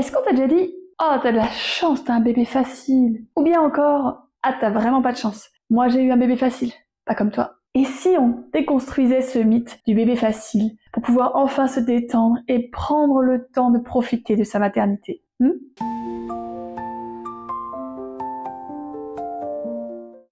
Est-ce qu'on t'a déjà dit « Oh, t'as de la chance, t'as un bébé facile » ou bien encore « Ah, t'as vraiment pas de chance, moi j'ai eu un bébé facile, pas comme toi ». Et si on déconstruisait ce mythe du bébé facile pour pouvoir enfin se détendre et prendre le temps de profiter de sa maternité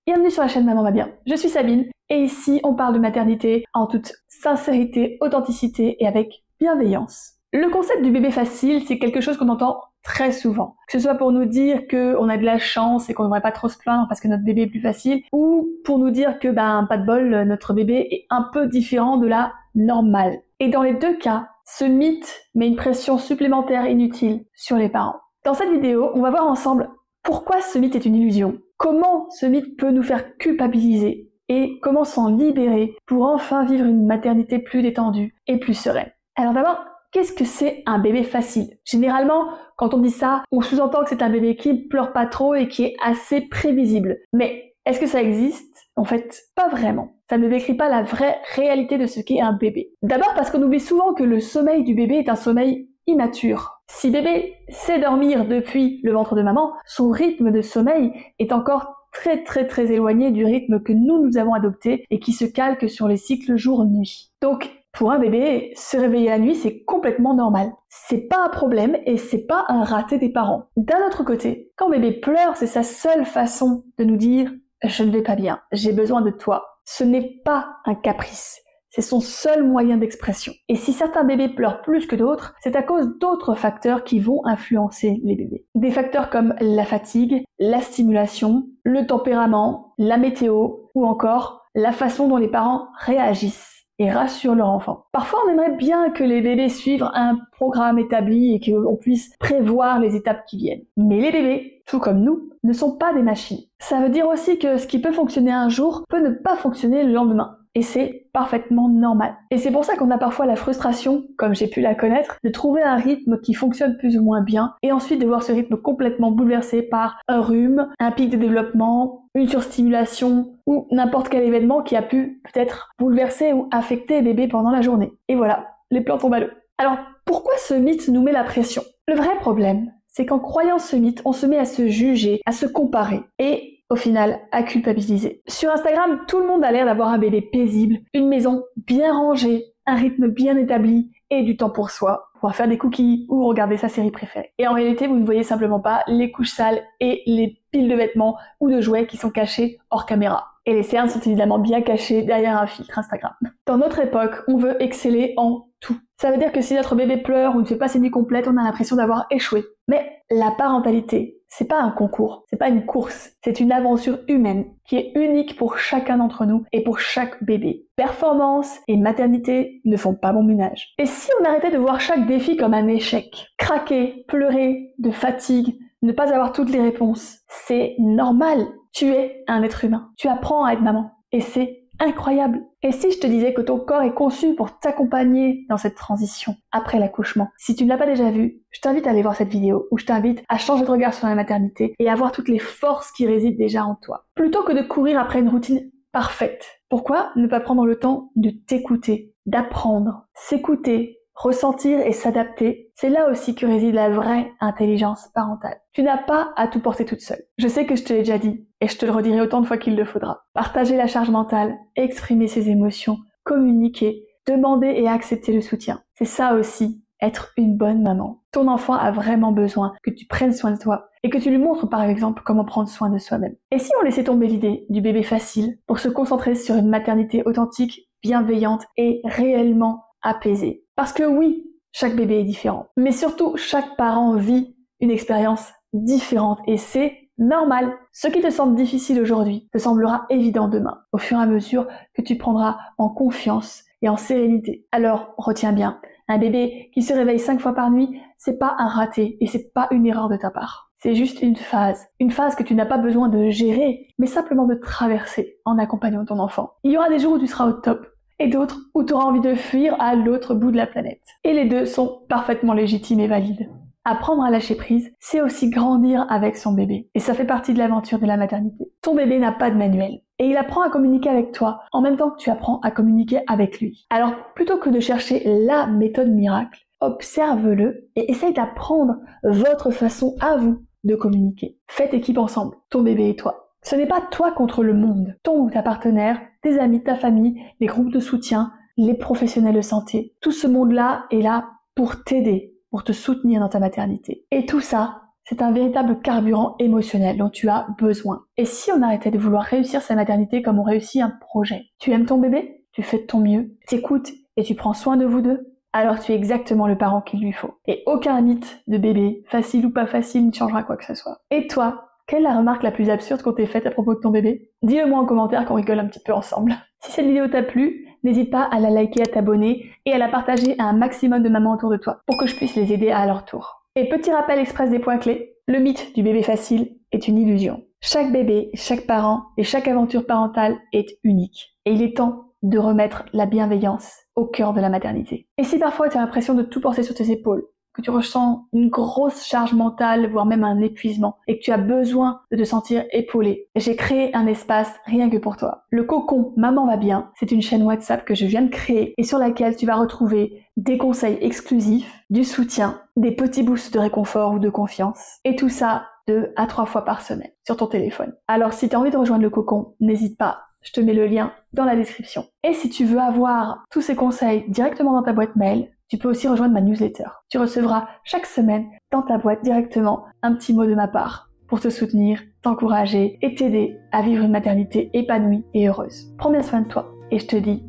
Bienvenue sur la chaîne Maman va bien, je suis Sabine et ici on parle de maternité en toute sincérité, authenticité et avec bienveillance. Le concept du bébé facile, c'est quelque chose qu'on entend très souvent. Que ce soit pour nous dire qu'on a de la chance et qu'on ne devrait pas trop se plaindre parce que notre bébé est plus facile, ou pour nous dire que, pas de bol, notre bébé est un peu différent de la normale. Et dans les deux cas, ce mythe met une pression supplémentaire inutile sur les parents. Dans cette vidéo, on va voir ensemble pourquoi ce mythe est une illusion, comment ce mythe peut nous faire culpabiliser et comment s'en libérer pour enfin vivre une maternité plus détendue et plus sereine. Alors d'abord, qu'est-ce que c'est un bébé facile? Généralement, quand on dit ça, on sous-entend que c'est un bébé qui ne pleure pas trop et qui est assez prévisible. Mais est-ce que ça existe? En fait, pas vraiment. Ça ne décrit pas la vraie réalité de ce qu'est un bébé. D'abord parce qu'on oublie souvent que le sommeil du bébé est un sommeil immature. Si bébé sait dormir depuis le ventre de maman, son rythme de sommeil est encore très éloigné du rythme que nous avons adopté et qui se calque sur les cycles jour-nuit. Donc, pour un bébé, se réveiller la nuit, c'est complètement normal. C'est pas un problème et c'est pas un raté des parents. D'un autre côté, quand bébé pleure, c'est sa seule façon de nous dire « je ne vais pas bien, j'ai besoin de toi ». Ce n'est pas un caprice. C'est son seul moyen d'expression. Et si certains bébés pleurent plus que d'autres, c'est à cause d'autres facteurs qui vont influencer les bébés. Des facteurs comme la fatigue, la stimulation, le tempérament, la météo ou encore la façon dont les parents réagissent et rassurent leur enfant. Parfois, on aimerait bien que les bébés suivent un programme établi et qu'on puisse prévoir les étapes qui viennent. Mais les bébés, tout comme nous, ne sont pas des machines. Ça veut dire aussi que ce qui peut fonctionner un jour peut ne pas fonctionner le lendemain. Et c'est parfaitement normal. Et c'est pour ça qu'on a parfois la frustration, comme j'ai pu la connaître, de trouver un rythme qui fonctionne plus ou moins bien, et ensuite de voir ce rythme complètement bouleversé par un rhume, un pic de développement, une surstimulation, ou n'importe quel événement qui a pu peut-être bouleverser ou affecter bébé pendant la journée. Et voilà, les plans tombent à l'eau. Alors, pourquoi ce mythe nous met la pression? Le vrai problème, c'est qu'en croyant ce mythe, on se met à se juger, à se comparer, et au final, à culpabiliser. Sur Instagram, tout le monde a l'air d'avoir un bébé paisible, une maison bien rangée, un rythme bien établi et du temps pour soi, pouvoir faire des cookies ou regarder sa série préférée. Et en réalité, vous ne voyez simplement pas les couches sales et les piles de vêtements ou de jouets qui sont cachés hors caméra. Et les cernes sont évidemment bien cachées derrière un filtre Instagram. Dans notre époque, on veut exceller en tout. Ça veut dire que si notre bébé pleure ou ne fait pas ses nuits complètes, on a l'impression d'avoir échoué. Mais la parentalité, c'est pas un concours, c'est pas une course, c'est une aventure humaine qui est unique pour chacun d'entre nous et pour chaque bébé. Performance et maternité ne font pas bon ménage. Et si on arrêtait de voir chaque défi comme un échec, craquer, pleurer, de fatigue, ne pas avoir toutes les réponses, c'est normal. Tu es un être humain. Tu apprends à être maman. Et c'est incroyable. Et si je te disais que ton corps est conçu pour t'accompagner dans cette transition après l'accouchement? Si tu ne l'as pas déjà vu, je t'invite à aller voir cette vidéo où je t'invite à changer de regard sur la maternité et à voir toutes les forces qui résident déjà en toi. Plutôt que de courir après une routine parfaite. Pourquoi ne pas prendre le temps de t'écouter, d'apprendre, s'écouter, ressentir et s'adapter? C'est là aussi que réside la vraie intelligence parentale. Tu n'as pas à tout porter toute seule. Je sais que je te l'ai déjà dit, et je te le redirai autant de fois qu'il le faudra. Partager la charge mentale, exprimer ses émotions, communiquer, demander et accepter le soutien. C'est ça aussi, être une bonne maman. Ton enfant a vraiment besoin que tu prennes soin de toi et que tu lui montres par exemple comment prendre soin de soi-même. Et si on laissait tomber l'idée du bébé facile pour se concentrer sur une maternité authentique, bienveillante et réellement apaisée? Parce que oui, chaque bébé est différent. Mais surtout, chaque parent vit une expérience différente et c'est normal. Ce qui te semble difficile aujourd'hui te semblera évident demain, au fur et à mesure que tu prendras en confiance et en sérénité. Alors, retiens bien, un bébé qui se réveille 5 fois par nuit, c'est pas un raté et c'est pas une erreur de ta part. C'est juste une phase que tu n'as pas besoin de gérer, mais simplement de traverser en accompagnant ton enfant. Il y aura des jours où tu seras au top, et d'autres où tu auras envie de fuir à l'autre bout de la planète. Et les deux sont parfaitement légitimes et valides. Apprendre à lâcher prise, c'est aussi grandir avec son bébé. Et ça fait partie de l'aventure de la maternité. Ton bébé n'a pas de manuel. Et il apprend à communiquer avec toi en même temps que tu apprends à communiquer avec lui. Alors, plutôt que de chercher la méthode miracle, observe-le et essaye d'apprendre votre façon à vous de communiquer. Faites équipe ensemble, ton bébé et toi. Ce n'est pas toi contre le monde, ton ou ta partenaire, tes amis, ta famille, les groupes de soutien, les professionnels de santé. Tout ce monde-là est là pour t'aider, pour te soutenir dans ta maternité. Et tout ça, c'est un véritable carburant émotionnel dont tu as besoin. Et si on arrêtait de vouloir réussir sa maternité comme on réussit un projet? Tu aimes ton bébé? Tu fais de ton mieux? T'écoutes et tu prends soin de vous deux? Alors tu es exactement le parent qu'il lui faut. Et aucun mythe de bébé, facile ou pas facile, ne changera quoi que ce soit. Et toi, quelle est la remarque la plus absurde qu'on t'ait faite à propos de ton bébé? Dis-le moi en commentaire qu'on rigole un petit peu ensemble. Si cette vidéo t'a plu, n'hésite pas à la liker, à t'abonner et à la partager à un maximum de mamans autour de toi pour que je puisse les aider à leur tour. Et petit rappel express des points clés, le mythe du bébé facile est une illusion. Chaque bébé, chaque parent et chaque aventure parentale est unique. Et il est temps de remettre la bienveillance au cœur de la maternité. Et si parfois tu as l'impression de tout porter sur tes épaules, que tu ressens une grosse charge mentale, voire même un épuisement, et que tu as besoin de te sentir épaulé, j'ai créé un espace rien que pour toi. Le cocon Maman va bien, c'est une chaîne WhatsApp que je viens de créer et sur laquelle tu vas retrouver des conseils exclusifs, du soutien, des petits boosts de réconfort ou de confiance, et tout ça 2 à 3 fois par semaine sur ton téléphone. Alors si tu as envie de rejoindre le cocon, n'hésite pas. Je te mets le lien dans la description. Et si tu veux avoir tous ces conseils directement dans ta boîte mail, tu peux aussi rejoindre ma newsletter. Tu recevras chaque semaine dans ta boîte directement un petit mot de ma part pour te soutenir, t'encourager et t'aider à vivre une maternité épanouie et heureuse. Prends bien soin de toi et je te dis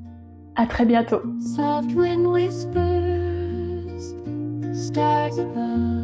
à très bientôt. Soft wind whispers, stars above.